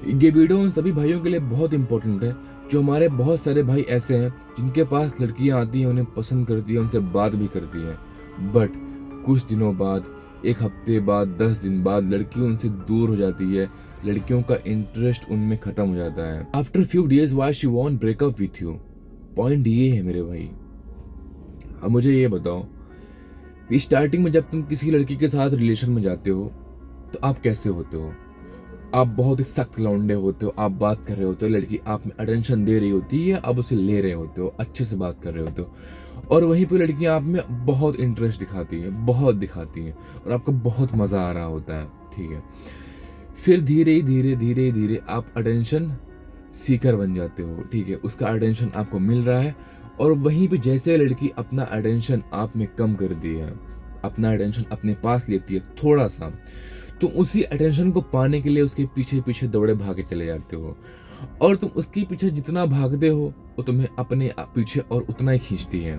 ये वीडियो उन सभी भाइयों के लिए बहुत इंपॉर्टेंट है जो हमारे बहुत सारे भाई ऐसे हैं जिनके पास लड़कियां आती हैं, उन्हें पसंद करती है, उनसे बात भी करती हैं, बट कुछ दिनों बाद, एक हफ्ते बाद, 10 दिन बाद लड़की उनसे दूर हो जाती है। लड़कियों का इंटरेस्ट उनमें खत्म हो जाता है। After few days why she want breakup with you. Point ये है मेरे भाई, अब मुझे ये बताओ कि स्टार्टिंग में जब तुम किसी लड़की के साथ रिलेशन में जाते हो तो आप कैसे होते हो? आप बहुत ही सख्त लौंडे होते हो, आप बात कर रहे होते हो, लड़की आप में अटेंशन दे रही होती है, आप उसे ले रहे होते हो, अच्छे से बात कर रहे होते हो, और वहीं पे लड़कियां आप में बहुत इंटरेस्ट दिखाती है, बहुत दिखाती है, और आपको बहुत मजा आ रहा होता है। ठीक है, फिर धीरे धीरे धीरे धीरे आप अटेंशन सीकर बन जाते हो। ठीक है, उसका अटेंशन आपको मिल रहा है, और वहीं पे जैसे लड़की अपना अटेंशन आप में कम कर दी है, अपना अटेंशन अपने पास लेती है थोड़ा सा, तुम उसी अटेंशन को पाने के लिए उसके पीछे पीछे दौड़े भागे चले जाते हो, और तुम उसके पीछे जितना भागते हो वो तुम्हें अपने पीछे और उतना ही खींचती है।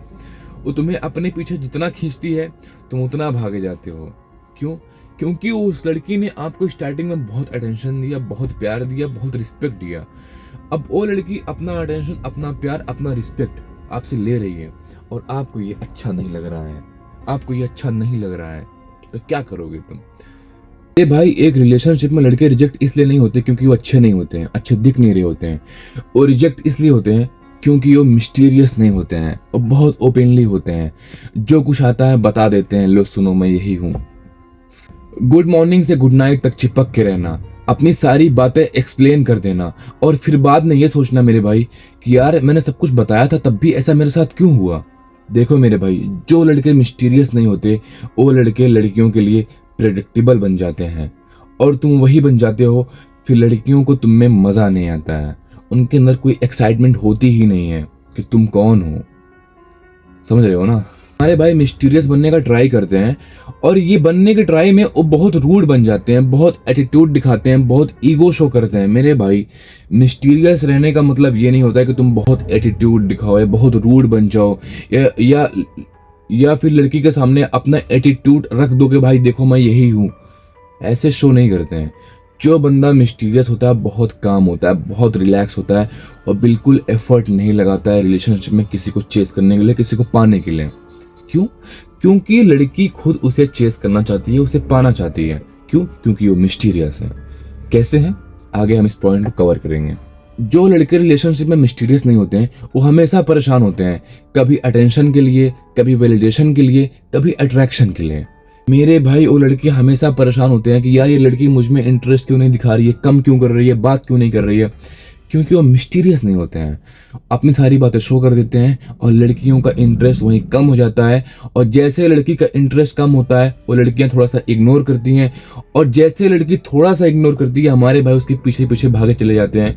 वो तुम्हें अपने पीछे जितना खींचती है तुम उतना भागे जाते हो। क्यों? क्योंकि उस लड़की ने आपको स्टार्टिंग में बहुत अटेंशन दिया, बहुत प्यार दिया, बहुत रिस्पेक्ट दिया। अब वो लड़की अपना अटेंशन, अपना प्यार, अपना रिस्पेक्ट आपसे ले रही है, और आपको ये अच्छा नहीं लग रहा है, आपको ये अच्छा नहीं लग रहा है, तो क्या करोगे तुम? ये भाई, एक रिलेशनशिप में लड़के रिजेक्ट इसलिए नहीं होते क्योंकि वो अच्छे नहीं होते हैं, अच्छे दिख नहीं रहे होते हैं। वो रिजेक्ट इसलिए होते हैं क्योंकि वो मिस्टीरियस नहीं होते हैं, और बहुत ओपनली होते हैं। जो कुछ आता है बता देते हैं, लो सुनो मैं यही हूँ। गुड मॉर्निंग से गुड नाइट तक चिपक के रहना, अपनी सारी बातें एक्सप्लेन कर देना, और फिर बाद में ये सोचना मेरे भाई कि यार मैंने सब कुछ बताया था तब भी ऐसा मेरे साथ क्यों हुआ। देखो मेरे भाई, जो लड़के मिस्टीरियस नहीं होते वो लड़के लड़कियों के लिए प्रेडिक्टेबल बन जाते हैं, और तुम वही बन जाते हो। फिर लड़कियों को तुम में मजा नहीं आता है, उनके अंदर कोई एक्साइटमेंट होती ही नहीं है कि तुम कौन हो। समझ रहे हो ना? हमारे भाई मिस्टीरियस बनने का ट्राई करते हैं, और ये बनने के ट्राई में वो बहुत रूड बन जाते हैं, बहुत एटीट्यूड दिखाते हैं, बहुत ईगो शो करते हैं। मेरे भाई, मिस्टीरियस रहने का मतलब ये नहीं होता है कि तुम बहुत एटीट्यूड दिखाओ या बहुत रूड बन जाओ, या फिर लड़की के सामने अपना एटीट्यूड रख दो कि भाई देखो मैं यही हूं। ऐसे शो नहीं करते हैं। जो बंदा मिस्टीरियस होता है बहुत काम होता है, बहुत रिलैक्स होता है, और बिल्कुल एफर्ट नहीं लगाता है रिलेशनशिप में किसी को चेस करने के लिए, किसी को पाने के लिए। क्यों? क्योंकि लड़की खुद उसे चेस करना चाहती है, उसे पाना चाहती है। क्यों? क्योंकि वो मिस्टीरियस है। कैसे है, आगे हम इस पॉइंट को कवर करेंगे। जो लड़के रिलेशनशिप में मिस्टीरियस नहीं होते हैं वो हमेशा परेशान होते हैं, कभी अटेंशन के लिए, कभी वैलिडेशन के लिए, कभी अट्रैक्शन के लिए। मेरे भाई, वो लड़के हमेशा परेशान होते हैं कि यार ये लड़की मुझ में इंटरेस्ट क्यों नहीं दिखा रही है, कम क्यों कर रही है, बात क्यों नहीं कर रही है। क्योंकि वो मिस्टीरियस नहीं होते हैं, अपनी सारी बातें शो कर देते हैं, और लड़कियों का इंटरेस्ट वहीं कम हो जाता है। और जैसे लड़की का इंटरेस्ट कम होता है वो लड़कियां थोड़ा सा इग्नोर करती हैं, और जैसे लड़की थोड़ा सा इग्नोर करती है हमारे भाई उसके पीछे पीछे भागे चले जाते हैं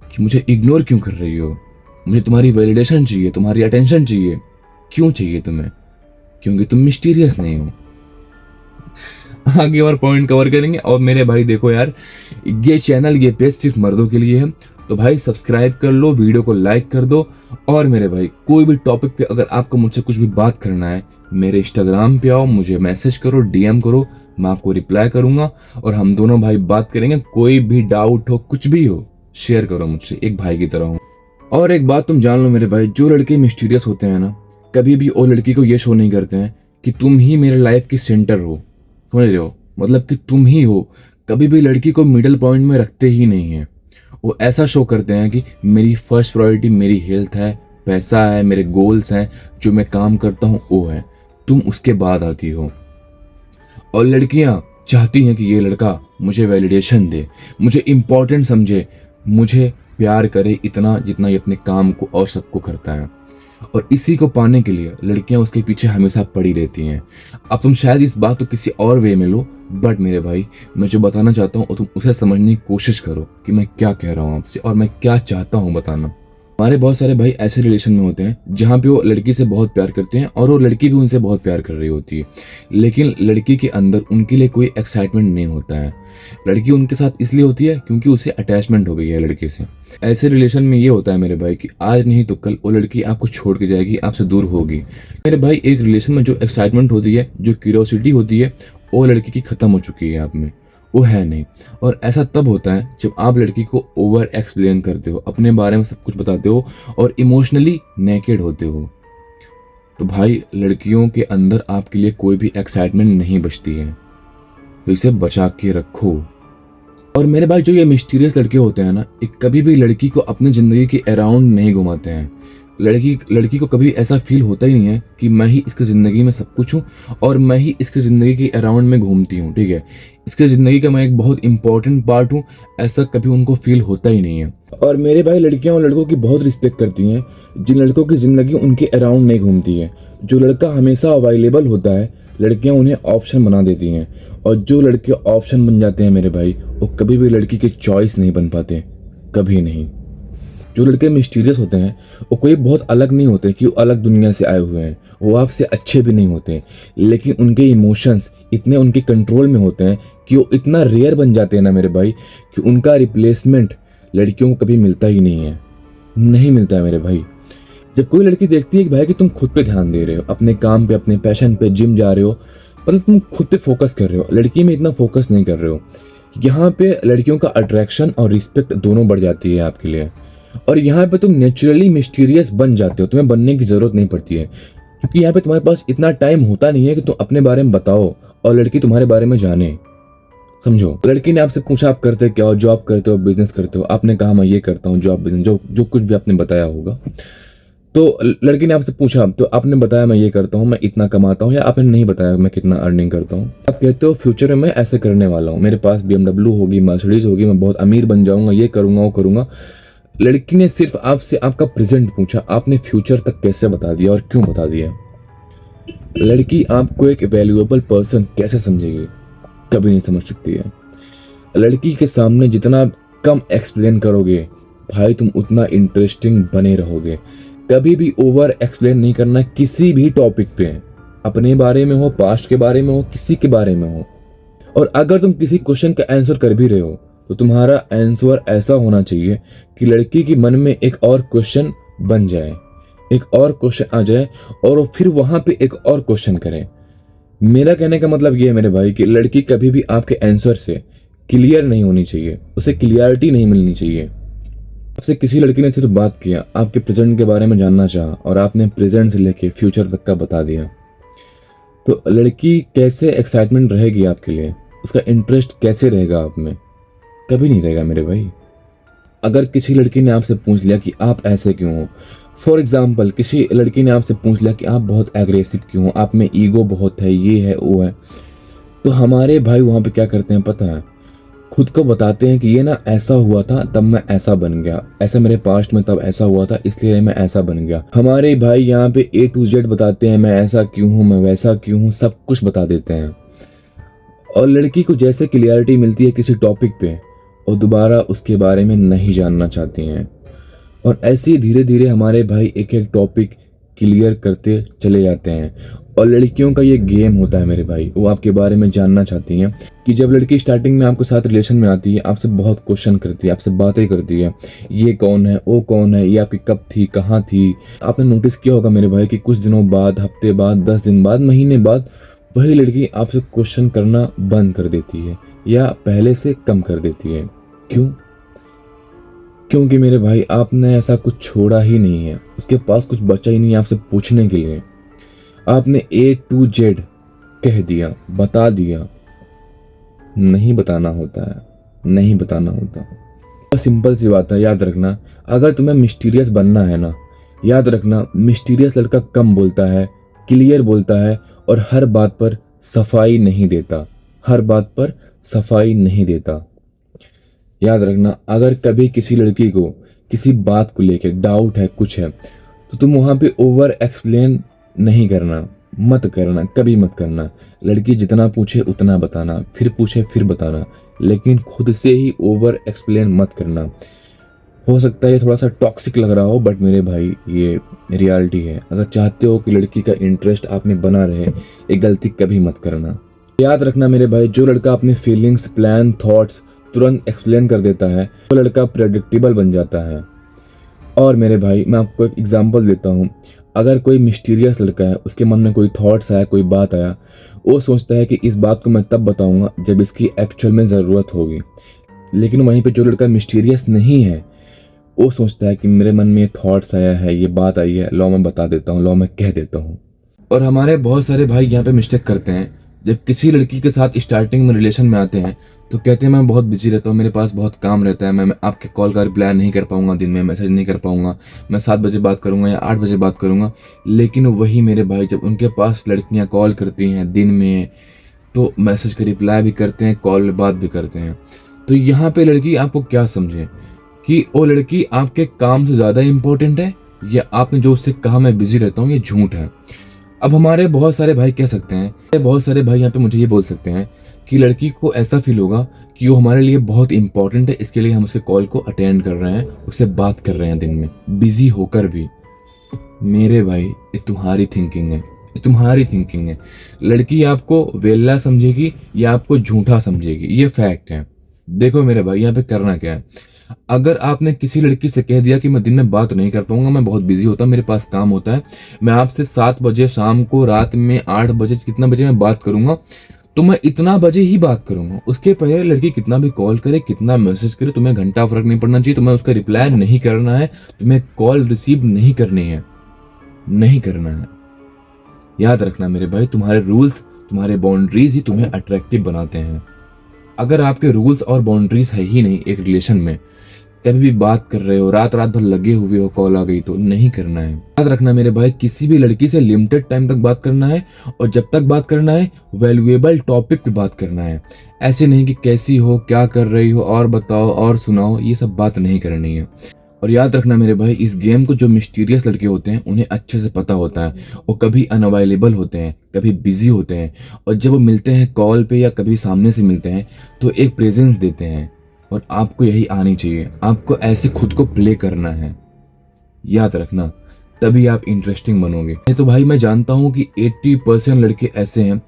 कि मुझे इग्नोर क्यों कर रही हो, मुझे तुम्हारी वैलिडेशन चाहिए, तुम्हारी अटेंशन चाहिए। क्यों चाहिए तुम्हें? क्योंकि तुम मिस्टीरियस नहीं हो। आगे और पॉइंट कवर करेंगे। और मेरे भाई देखो यार, ये चैनल, ये पेज सिर्फ मर्दों के लिए है, तो भाई सब्सक्राइब कर लो, वीडियो को लाइक कर दो। और मेरे भाई, कोई भी टॉपिक पे अगर आपको मुझसे कुछ भी बात करना है, मेरे इंस्टाग्राम पे आओ, मुझे मैसेज करो, डीएम करो, मैं आपको रिप्लाई करूंगा, और हम दोनों भाई बात करेंगे। कोई भी डाउट हो, कुछ भी हो, शेयर करो मुझसे, एक भाई की तरह हूँ। और एक बात तुम जान लो मेरे भाई, जो लड़के मिस्टीरियस होते हैं ना, कभी भी वो लड़की को ये शो नहीं करते हैं कि तुम ही मेरे लाइफ की सेंटर हो। समझ रहे हो? मतलब कि तुम ही हो। कभी भी लड़की को मिडिल पॉइंट में रखते ही नहीं है। वो ऐसा शो करते हैं कि मेरी फर्स्ट प्रायोरिटी मेरी हेल्थ है, पैसा है, मेरे गोल्स हैं, जो मैं काम करता हूँ वो है, तुम उसके बाद आती हो। और लड़कियां चाहती हैं कि ये लड़का मुझे वैलिडेशन दे, मुझे इंपॉर्टेंट समझे, मुझे प्यार करे इतना जितना ये अपने काम को और सबको करता है। और इसी को पाने के लिए लड़कियां उसके पीछे हमेशा पड़ी रहती हैं। अब तुम शायद इस बात को किसी और वे में लो, बट मेरे भाई, मैं जो बताना चाहता हूँ तुम उसे समझने की कोशिश करो कि मैं क्या कह रहा हूँ आपसे, और मैं क्या चाहता हूँ बताना। हमारे बहुत सारे भाई ऐसे रिलेशन में होते हैं जहाँ पे वो लड़की से बहुत प्यार करते हैं, और वो लड़की भी उनसे बहुत प्यार कर रही होती है, लेकिन लड़की के अंदर उनके लिए कोई एक्साइटमेंट नहीं होता है। लड़की उनके साथ इसलिए होती है क्योंकि उसे अटैचमेंट हो गई है लड़के से। ऐसे रिलेशन में ये होता है मेरे भाई कि आज नहीं तो कल वो लड़की आपको छोड़ के जाएगी, आपसे दूर होगी। मेरे भाई, एक रिलेशन में जो एक्साइटमेंट होती है, जो क्यूरियोसिटी होती है, वो लड़की की खत्म हो चुकी है आप में। वो है नहीं। और ऐसा तब होता है जब आप लड़की को ओवर एक्सप्लेन करते हो, अपने बारे में सब कुछ बताते हो और इमोशनली नेकेड होते हो। तो भाई लड़कियों के अंदर आपके लिए कोई भी एक्साइटमेंट नहीं बचती है, तो इसे बचा के रखो। और मेरे भाई जो ये मिस्टीरियस लड़के होते हैं ना, ये कभी भी लड़की को अपनी जिंदगी के अराउंड नहीं घुमाते हैं। लड़की को कभी ऐसा फील होता ही नहीं है कि मैं ही इसकी ज़िंदगी में सब कुछ हूँ और मैं ही इसकी ज़िंदगी के अराउंड में घूमती हूँ, ठीक है, इसकी ज़िंदगी का मैं एक बहुत इंपॉर्टेंट पार्ट हूँ, ऐसा कभी उनको फील होता ही नहीं है। और मेरे भाई लड़कियां और लड़कों की बहुत रिस्पेक्ट करती हैं जिन लड़कों की ज़िंदगी उनके अराउंड नहीं घूमती है। जो लड़का हमेशा अवेलेबल होता है, लड़कियां उन्हें ऑप्शन बना देती हैं, और जो लड़के ऑप्शन बन जाते हैं मेरे भाई, वो कभी भी लड़की के चॉइस नहीं बन पाते, कभी नहीं। जो लड़के मिस्टीरियस होते हैं वो कोई बहुत अलग नहीं होते कि वो अलग दुनिया से आए हुए हैं, वो आपसे अच्छे भी नहीं होते, लेकिन उनके इमोशंस इतने उनके कंट्रोल में होते हैं कि वो इतना रेयर बन जाते हैं ना मेरे भाई, कि उनका रिप्लेसमेंट लड़कियों को कभी मिलता ही नहीं है, नहीं मिलता है मेरे भाई। जब कोई लड़की देखती है कि भाई कि तुम खुद पे ध्यान दे रहे हो, अपने काम पे, अपने पैशन पे, जिम जा रहे हो, मतलब तुम खुद पे फोकस कर रहे हो, लड़की में इतना फोकस नहीं कर रहे हो, यहाँ पे लड़कियों का अट्रैक्शन और रिस्पेक्ट दोनों बढ़ जाती है आपके लिए। और यहाँ पे तुम नेचुरली मिस्टीरियस बन जाते हो, तुम्हें बनने की जरूरत नहीं पड़ती है, क्योंकि यहाँ पे तुम्हारे पास इतना टाइम होता नहीं है कि तुम अपने बारे में बताओ और लड़की तुम्हारे बारे में जाने। समझो, लड़की ने आपसे पूछा आप करते क्या हो, जॉब करते हो, बिजनेस करते हो, आपने कहा मैं ये करता हूँ, जॉब बिजनेस, जो कुछ भी आपने बताया होगा। तो लड़की ने आपसे पूछा तो आपने बताया मैं ये करता हूँ, मैं इतना कमाता हूँ, या आपने नहीं बताया मैं कितना अर्निंग करता हूँ। आप कहते हो फ्यूचर में मैं ऐसे करने वाला हूँ, मेरे पास BMW होगी, मर्सिडीज होगी, मैं बहुत अमीर बन जाऊंगा, ये करूंगा वो करूंगा। लड़की ने सिर्फ आपसे आपका प्रेजेंट पूछा, आपने फ्यूचर तक कैसे बता दिया और क्यों बता दिया? लड़की आपको एक वैल्यूएबल पर्सन कैसे समझेगी? कभी नहीं समझ सकती है। लड़की के सामने जितना कम एक्सप्लेन करोगे भाई, तुम उतना इंटरेस्टिंग बने रहोगे। कभी भी ओवर एक्सप्लेन नहीं करना किसी भी टॉपिक पे, अपने बारे में हो, पास्ट के बारे में हो, किसी के बारे में हो। और अगर तुम किसी क्वेश्चन का आंसर कर भी रहे हो तो तुम्हारा आंसर ऐसा होना चाहिए कि लड़की के मन में एक और क्वेश्चन बन जाए, एक और क्वेश्चन आ जाए और वो फिर वहां पे एक और क्वेश्चन करे। मेरा कहने का मतलब ये है मेरे भाई कि लड़की कभी भी आपके आंसर से क्लियर नहीं होनी चाहिए, उसे क्लियरिटी नहीं मिलनी चाहिए। आपसे किसी लड़की ने सिर्फ बात किया, आपके प्रेजेंट के बारे में जानना चाहा और आपने प्रेजेंट से लेके फ्यूचर तक का बता दिया, तो लड़की कैसे एक्साइटमेंट रहेगी आपके लिए, उसका इंटरेस्ट कैसे रहेगा आप में? कभी नहीं रहेगा मेरे भाई। अगर किसी लड़की ने आपसे पूछ लिया कि आप ऐसे क्यों हो, फॉर एग्जाम्पल किसी लड़की ने आपसे पूछ लिया कि आप बहुत एग्रेसिव क्यों हो, आप में ईगो बहुत है, ये है वो है, तो हमारे भाई वहां पे क्या करते हैं पता है, खुद को बताते हैं कि ये ना ऐसा हुआ था तब मैं ऐसा बन गया, ऐसा मेरे पास्ट में तब ऐसा हुआ था इसलिए मैं ऐसा बन गया। हमारे भाई यहाँ पे A to Z बताते हैं, मैं ऐसा क्यों हूँ, मैं वैसा क्यों हूँ, सब कुछ बता देते हैं। और लड़की को जैसे क्लियरिटी मिलती है किसी टॉपिक पे, और दोबारा उसके बारे में नहीं जानना चाहती हैं। और ऐसे ही धीरे धीरे हमारे भाई एक एक टॉपिक क्लियर करते चले जाते हैं। और लड़कियों का ये गेम होता है मेरे भाई, वो आपके बारे में जानना चाहती हैं। कि जब लड़की स्टार्टिंग में आपके साथ रिलेशन में आती है, आपसे बहुत क्वेश्चन करती है, आपसे बातें करती है, ये कौन है, वो कौन है, ये आपकी कब थी, कहाँ थी। आपने नोटिस किया होगा मेरे भाई कि कुछ दिनों बाद, हफ्ते बाद, 10 दिन बाद, महीने बाद वही लड़की आपसे क्वेश्चन करना बंद कर देती है या पहले से कम कर देती है। क्यों? क्योंकि मेरे भाई आपने ऐसा कुछ छोड़ा ही नहीं है, उसके पास कुछ बचा ही नहीं है आपसे पूछने के लिए। आपने A to Z कह दिया, बता दिया। नहीं बताना होता है, नहीं बताना होता। सिंपल सी बात है, याद रखना, अगर तुम्हें मिस्टीरियस बनना है ना, याद रखना मिस्टीरियस लड़का कम बोलता है, क्लियर बोलता है और हर बात पर सफाई नहीं देता, हर बात पर सफाई नहीं देता। याद रखना, अगर कभी किसी लड़की को किसी बात को लेकर डाउट है, कुछ है, तो तुम वहां पे ओवर एक्सप्लेन नहीं करना, मत करना, कभी मत करना। लड़की जितना पूछे उतना बताना, फिर पूछे फिर बताना, लेकिन खुद से ही ओवर एक्सप्लेन मत करना। हो सकता है ये थोड़ा सा टॉक्सिक लग रहा हो, बट मेरे भाई ये रियलिटी है। अगर चाहते हो कि लड़की का इंटरेस्ट आप में बना रहे, ये गलती कभी मत करना। याद रखना मेरे भाई, जो लड़का अपने फीलिंग्स, प्लान, थॉट्स तुरंत एक्सप्लेन कर देता है, वो लड़का प्रेडिक्टेबल बन जाता है। और मेरे भाई मैं आपको एक एग्जांपल देता हूँ, अगर कोई मिस्टीरियस लड़का है, उसके मन में कोई थॉट्स आया, कोई बात आया, वो सोचता है कि इस बात को मैं तब बताऊंगा जब इसकी एक्चुअल में ज़रूरत होगी। लेकिन वहीं पे जो लड़का मिस्टीरियस नहीं है, वो सोचता है कि मेरे मन में ये थॉट्स आया है, ये बात आई है, लो मैं बता देता हूँ, लो मैं कह देता हूँ। और हमारे बहुत सारे भाई यहाँ पे मिस्टेक करते हैं। जब किसी लड़की के साथ स्टार्टिंग में रिलेशन में आते हैं तो कहते हैं मैं बहुत बिजी रहता हूँ, मेरे पास बहुत काम रहता है, मैं आपके कॉल का रिप्लाई नहीं कर पाऊंगा, दिन में मैसेज नहीं कर पाऊंगा, मैं 7 बजे बात करूंगा या 8 बजे बात करूंगा। लेकिन वही मेरे भाई जब उनके पास लड़कियां कॉल करती हैं दिन में तो मैसेज का रिप्लाई भी करते हैं, कॉल में बात भी करते हैं। तो यहाँ पे लड़की आपको क्या समझे कि वो लड़की आपके काम से ज़्यादा इम्पोर्टेंट है, या आपने जो उससे कहा मैं बिजी रहता हूँ ये झूठ है। अब हमारे बहुत सारे भाई कह सकते हैं, बहुत सारे भाई यहाँ पे मुझे ये बोल सकते हैं कि लड़की को ऐसा फील होगा कि वो हमारे लिए बहुत इंपॉर्टेंट है, इसके लिए हम उसके कॉल को अटेंड कर रहे हैं, उससे बात कर रहे हैं दिन में बिजी होकर भी। मेरे भाई ये तुम्हारी थिंकिंग है, ये तुम्हारी थिंकिंग है। लड़की आपको वेल्ला समझेगी या आपको झूठा समझेगी, ये फैक्ट है। देखो मेरे भाई यहाँ पे करना क्या है, अगर आपने किसी लड़की से कह दिया कि मैं दिन में बात नहीं कर पाऊंगा, मैं बहुत बिजी होता हूँ, मेरे पास काम होता है, मैं आपसे 7 बजे शाम को, रात में 8 बजे, कितना बजे मैं बात करूंगा तो मैं इतना बजे ही बात करूंगा। उसके पहले लड़की कितना भी कॉल करे, कितना मैसेज करे, तुम्हें घंटा फर्क नहीं पड़ना चाहिए, तुम्हें उसका रिप्लाई नहीं करना है, तुम्हें कॉल रिसीव नहीं करनी है, नहीं करना है। याद रखना मेरे भाई, तुम्हारे रूल्स, तुम्हारे बाउंड्रीज ही तुम्हें अट्रैक्टिव बनाते हैं। अगर आपके रूल्स और बाउंड्रीज है ही नहीं एक रिलेशन में, कभी भी बात कर रहे हो, रात रात भर लगे हुए हो, कॉल आ गई तो नहीं करना है। याद रखना मेरे भाई, किसी भी लड़की से लिमिटेड टाइम तक बात करना है, और जब तक बात करना है वैल्यूएबल टॉपिक पे बात करना है। ऐसे नहीं कि कैसी हो, क्या कर रही हो, और बताओ और सुनाओ, ये सब बात नहीं करनी है। और याद रखना मेरे भाई, इस गेम को जो मिस्टीरियस लड़के होते हैं उन्हें अच्छे से पता होता है, वो कभी अनअवेलेबल होते हैं, कभी बिजी होते हैं, और जब वो मिलते हैं कॉल पे या कभी सामने से मिलते हैं तो एक प्रेजेंस देते हैं। और आपको यही आनी चाहिए, आपको ऐसे खुद को प्ले करना है, याद रखना, तभी आप इंटरेस्टिंग बनोगे। नहीं तो भाई मैं जानता हूँ कि 80% लड़के ऐसे हैं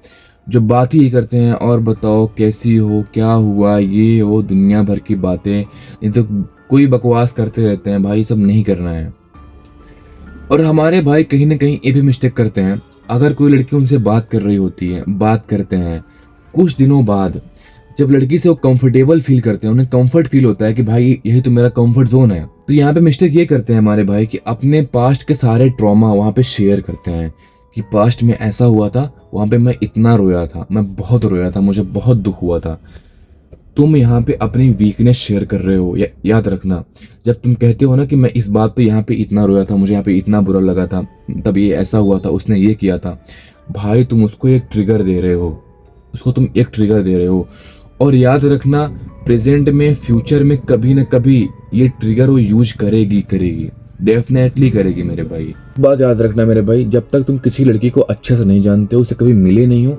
जो बात ही करते हैं, और बताओ कैसी हो, क्या हुआ, ये वो दुनिया भर की बातें, नहीं तो कोई बकवास करते रहते हैं। भाई सब नहीं करना है। और हमारे भाई कहीं ना कहीं ये भी मिस्टेक करते हैं, अगर कोई लड़की उनसे बात कर रही होती है, बात करते हैं, कुछ दिनों बाद जब लड़की से वो कंफर्टेबल फील करते हैं, उन्हें कंफर्ट फील होता है कि भाई यही तो मेरा कंफर्ट जोन है, तो यहाँ पे मिस्टेक ये करते हैं हमारे भाई कि अपने पास्ट के सारे ट्रॉमा वहाँ पे शेयर करते हैं कि पास्ट में ऐसा हुआ था, वहाँ पे मैं इतना रोया था, मैं बहुत रोया था, मुझे बहुत दुख हुआ था। तुम यहाँ पे अपनी वीकनेस शेयर कर रहे हो। याद रखना, जब तुम कहते हो ना कि मैं इस बात पे यहाँ पे इतना रोया था, मुझे यहाँ पे इतना बुरा लगा था, तब ये ऐसा हुआ था, उसने ये किया था, भाई तुम उसको एक ट्रिगर दे रहे हो, उसको तुम एक ट्रिगर दे रहे हो। और याद रखना, प्रेजेंट में, फ्यूचर में कभी ना कभी ये ट्रिगर वो यूज करेगी, डेफिनेटली करेगी मेरे भाई। बात याद रखना मेरे भाई, जब तक तुम किसी लड़की को अच्छे से नहीं जानते हो, उसे कभी मिले नहीं हो,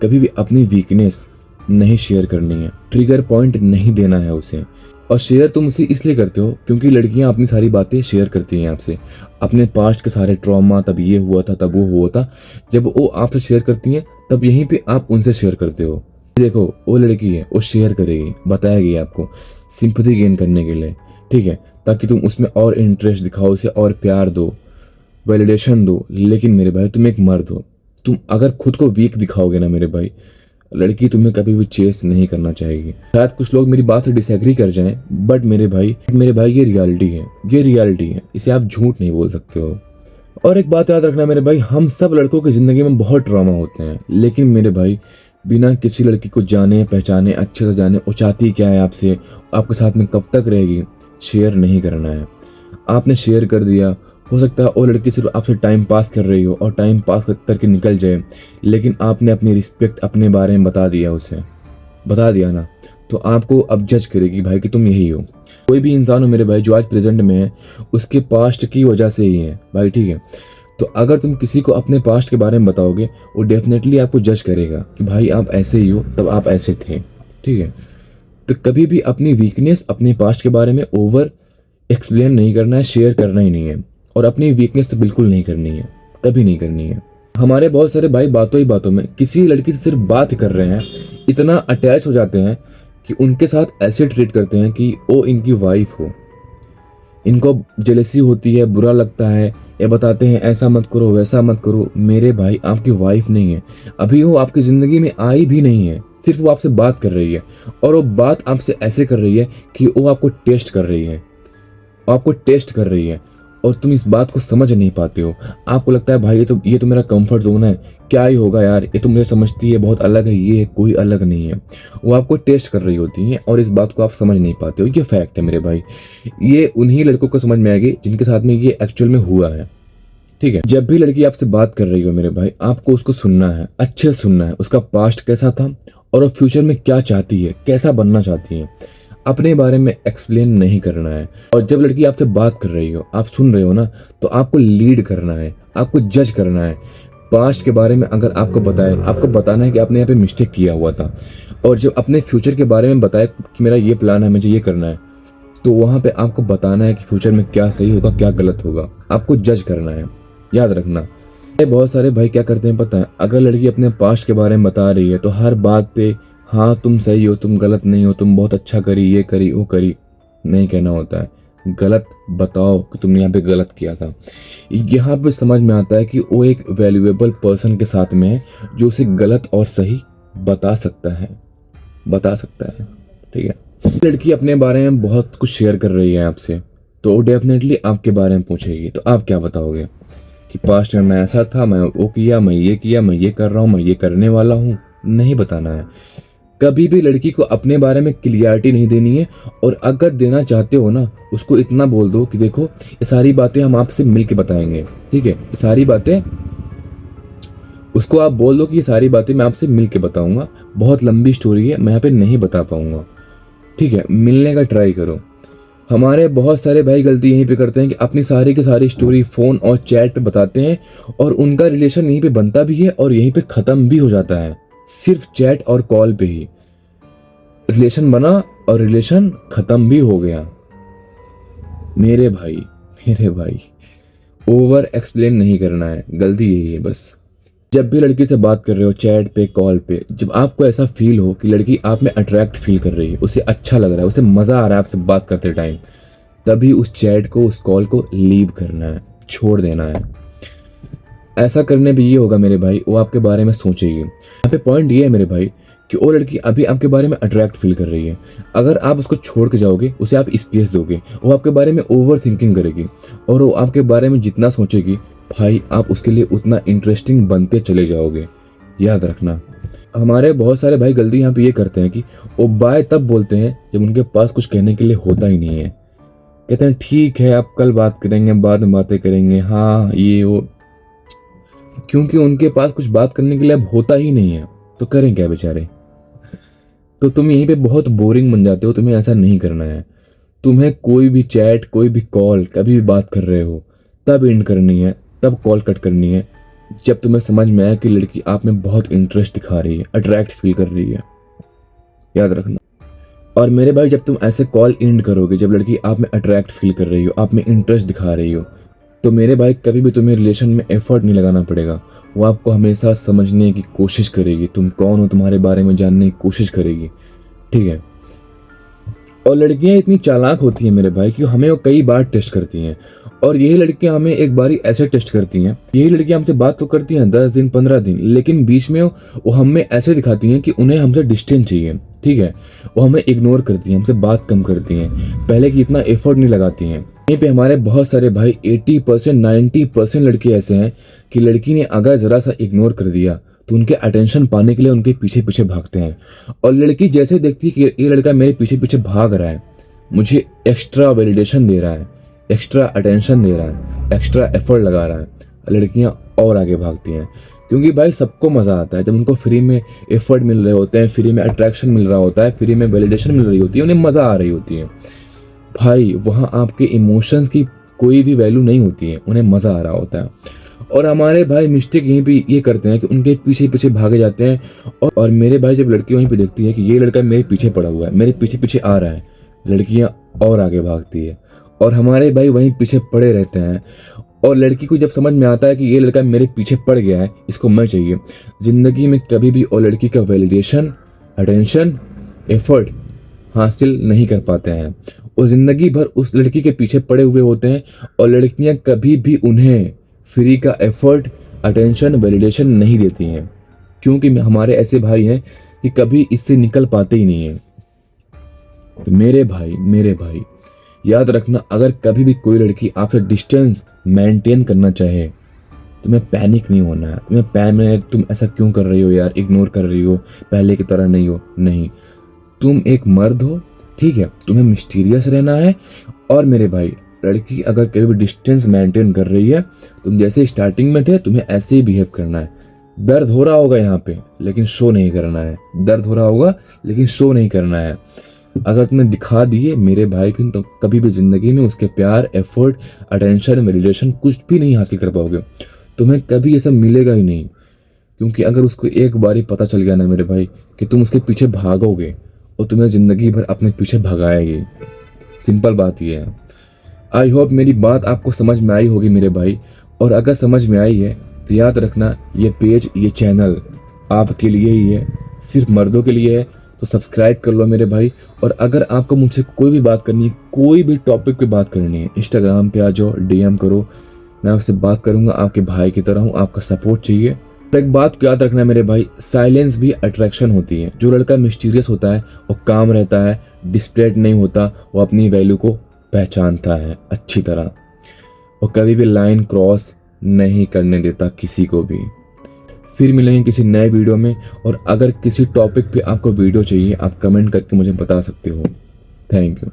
कभी भी अपनी वीकनेस नहीं शेयर करनी है, ट्रिगर पॉइंट नहीं देना है उसे। और शेयर तुम उसे इसलिए करते हो क्योंकि लड़कियां अपनी सारी बातें शेयर करती हैं आपसे, अपने पास्ट के सारे ट्रॉमा, तब ये हुआ था, तब वो हुआ था, जब वो आपसे शेयर करती हैं तब यहीं पे आप उनसे शेयर करते हो। देखो वो लड़की है, वो शेयर करेगी, बताएगी आपको, सिंपैथी गेन करने के लिए, ठीक है, ताकि तुम उसमें और इंटरेस्ट दिखाओ, उसे और प्यार दो, वैलिडेशन दो। लेकिन मेरे भाई तुम एक मर्द हो, तुम अगर खुद को वीक दिखाओगे ना मेरे भाई, लड़की तुम्हें कभी भी चेस नहीं करना चाहेगी। शायद कुछ लोग मेरी बात से डिसएग्री कर जाएं, बट मेरे भाई ये रियलिटी है, ये रियलिटी है, इसे आप झूठ नहीं बोल सकते हो। और एक बात याद रखना मेरे भाई, हम सब लड़कों की जिंदगी में बहुत ट्रॉमा होते हैं, लेकिन मेरे भाई बिना किसी लड़की को जाने पहचाने, अच्छे से जाने, वो चाहती क्या है आपसे, आपके साथ में कब तक रहेगी, शेयर नहीं करना है। आपने शेयर कर दिया, हो सकता है वो लड़की सिर्फ आपसे टाइम पास कर रही हो और टाइम पास करके निकल जाए, लेकिन आपने अपनी रिस्पेक्ट अपने बारे में बता दिया, उसे बता दिया ना, तो आपको अब जज करेगी भाई कि तुम यही हो। कोई भी इंसान हो मेरे भाई जो आज प्रेजेंट में है, उसके पास्ट की वजह से ही है भाई, ठीक है। तो अगर तुम किसी को अपने पास्ट के बारे में बताओगे, वो डेफिनेटली आपको जज करेगा कि भाई आप ऐसे ही हो, तब आप ऐसे थे, ठीक है। तो कभी भी अपनी वीकनेस, अपने पास्ट के बारे में ओवर एक्सप्लेन नहीं करना है, शेयर करना ही नहीं है, और अपनी वीकनेस तो बिल्कुल नहीं करनी है, कभी नहीं करनी है। हमारे बहुत सारे भाई बातों ही बातों में किसी लड़की से सिर्फ बात कर रहे हैं, इतना अटैच हो जाते हैं कि उनके साथ ऐसे ट्रीट करते हैं कि वो इनकी वाइफ हो। इनको जेलसी होती है, बुरा लगता है ये बताते हैं ऐसा मत करो वैसा मत करो। मेरे भाई आपकी वाइफ नहीं है, अभी वो आपकी ज़िंदगी में आई भी नहीं है, सिर्फ वो आपसे बात कर रही है। और वो बात आपसे ऐसे कर रही है कि वो आपको टेस्ट कर रही है, आपको टेस्ट कर रही है, और तुम इस बात को समझ नहीं पाते हो। आपको लगता है भाई ये तो मेरा कंफर्ट जोन है, क्या ही होगा यार, ये तो मुझे समझती है, बहुत अलग है, ये कोई अलग नहीं है। वो आपको टेस्ट कर रही होती है और इस बात को आप समझ नहीं पाते हो। ये फैक्ट है मेरे भाई। ये उन्हीं लड़कों को समझ में आएगी जिनके साथ में ये एक्चुअल में हुआ है। ठीक है, जब भी लड़की आपसे बात कर रही हो मेरे भाई, आपको उसको सुनना है, अच्छे से सुनना है। उसका पास्ट कैसा था और वो फ्यूचर में क्या चाहती है, कैसा बनना चाहती है, अपने बारे में एक्सप्लेन नहीं करना है। और जब लड़की आपसे बात कर रही हो, आप सुन रहे हो ना, तो आपको लीड करना है, आपको जज करना है। पास्ट के बारे में अगर आपको बताए, आपको बताना है कि आपने यहाँ पे मिस्टेक किया हुआ था। और जब अपने फ्यूचर के बारे में बताए कि मेरा ये प्लान है, मुझे ये करना है, तो वहाँ पे आपको बताना है कि फ्यूचर में क्या सही होगा क्या गलत होगा। आपको जज करना है, याद रखना। बहुत सारे भाई क्या करते हैं पता है, अगर लड़की अपने पास्ट के बारे में बता रही है तो हर बात पे हाँ तुम सही हो, तुम गलत नहीं हो, तुम बहुत अच्छा करी, ये करी वो करी, नहीं कहना होता है। गलत बताओ कि तुमने यहाँ पे गलत किया था। यहाँ पे समझ में आता है कि वो एक वैल्यूएबल पर्सन के साथ में है जो उसे गलत और सही बता सकता है, बता सकता है। ठीक है, लड़की अपने बारे में बहुत कुछ शेयर कर रही है आपसे, तो वो डेफिनेटली आपके बारे में पूछेगी। तो आप क्या बताओगे कि पास्ट में मैं ऐसा था, मैं वो किया, मैं ये किया, मैं ये कर रहा हूँ, मैं ये करने वाला हूँ? नहीं बताना है। कभी भी लड़की को अपने बारे में क्लियरिटी नहीं देनी है। और अगर देना चाहते हो ना, उसको इतना बोल दो कि देखो ये सारी बातें हम आपसे मिल के बताएंगे। ठीक है, ये सारी बातें उसको आप बोल दो कि ये सारी बातें मैं आपसे मिल के बताऊंगा, बहुत लंबी स्टोरी है, मैं यहाँ पे नहीं बता पाऊंगा। ठीक है, मिलने का ट्राई करो। हमारे बहुत सारे भाई गलती यहीं पे करते हैं कि अपनी सारी की सारी स्टोरी फोन और चैट पे बताते हैं, और उनका रिलेशन यहीं पे बनता भी है और यहीं पे खत्म भी हो जाता है। सिर्फ चैट और कॉल पे ही रिलेशन बना और रिलेशन खत्म भी हो गया। मेरे भाई, मेरे भाई, ओवर एक्सप्लेन नहीं करना है, गलती यही है बस। जब भी लड़की से बात कर रहे हो चैट पे कॉल पे, जब आपको ऐसा फील हो कि लड़की आप में अट्रैक्ट फील कर रही है, उसे अच्छा लग रहा है, उसे मजा आ रहा है आपसे बात करते टाइम, तभी उस चैट को, उस कॉल को लीव करना है, छोड़ देना है। ऐसा करने भी ये होगा मेरे भाई, वो आपके बारे में सोचेगी। यहाँ पे पॉइंट ये है मेरे भाई कि वो लड़की अभी आपके बारे में अट्रैक्ट फील कर रही है। अगर आप उसको छोड़ के जाओगे, उसे आप स्पेस दोगे, वो आपके बारे में ओवर थिंकिंग करेगी, और वो आपके बारे में जितना सोचेगी भाई, आप उसके लिए उतना इंटरेस्टिंग बनते चले जाओगे। याद रखना। हमारे बहुत सारे भाई गलती यहाँ पे ये करते हैं कि वो बाय तब बोलते हैं जब उनके पास कुछ कहने के लिए होता ही नहीं है। कहते हैं ठीक है, आप कल बात करेंगे, बाद में बातें करेंगे, हाँ ये वो, क्योंकि उनके पास कुछ बात करने के लिए अब होता ही नहीं है, तो करें क्या बेचारे। तो तुम यहीं पे बहुत बोरिंग बन जाते हो। तुम्हें ऐसा नहीं करना है। तुम्हें कोई भी चैट, कोई भी कॉल, कभी भी बात कर रहे हो, तब एंड करनी है, तब कॉल कट करनी है जब तुम्हें समझ में आए कि लड़की आप में बहुत इंटरेस्ट दिखा रही है, अट्रैक्ट फील कर रही है। याद रखना। और मेरे भाई, जब तुम ऐसे कॉल एंड करोगे, जब लड़की आप में अट्रैक्ट फील कर रही हो, आप में इंटरेस्ट दिखा रही हो, तो मेरे भाई कभी भी तुम्हें रिलेशन में एफर्ट नहीं लगाना पड़ेगा। वो आपको हमेशा समझने की कोशिश करेगी, तुम कौन हो, तुम्हारे बारे में जानने की कोशिश करेगी। ठीक है, और लड़कियां इतनी चालाक होती हैं मेरे भाई कि हमें वो कई बार टेस्ट करती हैं, और यही लड़कियां हमें एक बारी ऐसे टेस्ट करती हैं। यही लड़कियां हमसे बात तो करती हैं 10 दिन 15 दिन, लेकिन बीच में वो हमें ऐसे दिखाती हैं कि उन्हें हमसे डिस्टेंस चाहिए। ठीक है, वो हमें इग्नोर करती हैं, हमसे बात कम करती हैं, पहले की इतना एफर्ट नहीं लगाती हैं। यहीं पे हमारे बहुत सारे भाई 80% 90% लड़के ऐसे हैं कि लड़की ने अगर जरा सा इग्नोर कर दिया तो उनके अटेंशन पाने के लिए उनके पीछे पीछे भागते हैं। और लड़की जैसे देखती है कि ये लड़का मेरे पीछे पीछे भाग रहा है, मुझे एक्स्ट्रा वैलिडेशन दे रहा है, एक्स्ट्रा अटेंशन दे रहा है, एक्स्ट्रा एफर्ट लगा रहा है, लड़कियां और आगे भागती हैं। क्योंकि भाई सबको मजा आता है जब उनको फ्री में एफर्ट मिल रहे होते हैं, फ्री में अट्रैक्शन मिल रहा होता है, फ्री में वैलिडेशन मिल रही होती है, उन्हें मजा आ रही होती है। भाई वहाँ आपके इमोशंस की कोई भी वैल्यू नहीं होती है, उन्हें मजा आ रहा होता है। और हमारे भाई मिस्टेक यहीं पे ये करते हैं कि उनके पीछे पीछे भागे जाते हैं। और मेरे भाई, जब लड़की वहीं पे देखती है कि ये लड़का मेरे पीछे पड़ा हुआ है, मेरे पीछे पीछे आ रहा है, लड़कियां और आगे भागती है, और हमारे भाई वहीं पीछे पड़े रहते हैं। और लड़की को जब समझ में आता है कि ये लड़का मेरे पीछे पड़ गया है, इसको मैं चाहिए, जिंदगी में कभी भी और लड़की का वैलिडेशन, अटेंशन, एफर्ट हासिल नहीं कर पाते हैं। वो जिंदगी भर उस लड़की के पीछे पड़े हुए होते हैं और लड़कियां कभी भी उन्हें फ्री का एफर्ट, अटेंशन, वैलिडेशन नहीं देती हैं, क्योंकि हमारे ऐसे भाई हैं कि कभी इससे निकल पाते ही नहीं हैं। तो मेरे भाई याद रखना, अगर कभी भी कोई लड़की आपसे डिस्टेंस मेंटेन करना चाहे, तुम्हें पैनिक नहीं होना है। तुम ऐसा क्यों कर रही हो यार, इग्नोर कर रही हो, पहले की तरह नहीं हो, नहीं, तुम एक मर्द हो, ठीक है, तुम्हें मिस्टीरियस रहना है। और मेरे भाई, लड़की अगर कभी भी डिस्टेंस मेंटेन कर रही है, तुम जैसे स्टार्टिंग में थे तुम्हें ऐसे ही बिहेव करना है। दर्द हो रहा होगा यहाँ पे, लेकिन शो नहीं करना है। दर्द हो रहा होगा लेकिन शो नहीं करना है। अगर तुमने दिखा दिए मेरे भाई, फिर तो कभी भी जिंदगी में उसके प्यार, एफर्ट, अटेंशन, वैलिडेशन कुछ भी नहीं हासिल कर पाओगे। तुम्हें कभी ये सब मिलेगा ही नहीं, क्योंकि अगर उसको एक बार ही पता चल गया ना मेरे भाई कि तुम उसके पीछे भागोगे, और तुम्हें जिंदगी भर अपने पीछे भगाएगी। सिंपल बात ये है। आई होप मेरी बात आपको समझ में आई होगी मेरे भाई, और अगर समझ में आई है तो याद रखना, ये पेज, ये चैनल आपके लिए ही है, सिर्फ मर्दों के लिए है। तो सब्सक्राइब कर लो मेरे भाई। और अगर आपको मुझसे कोई भी बात करनी है, कोई भी टॉपिक पे बात करनी है, इंस्टाग्राम पे आ जाओ, DM करो, मैं आपसे बात करूंगा। आपके भाई की तरह हूँ, आपका सपोर्ट चाहिए। और एक बात को याद रखना मेरे भाई, साइलेंस भी अट्रैक्शन होती है। जो लड़का मिस्टीरियस होता है और काम रहता है, डिस्प्लेड नहीं होता, वो अपनी वैल्यू को पहचानता है अच्छी तरह, और कभी भी लाइन क्रॉस नहीं करने देता किसी को भी। फिर मिलेंगे किसी नए वीडियो में, और अगर किसी टॉपिक पे आपको वीडियो चाहिए, आप कमेंट करके मुझे बता सकते हो। Thank you.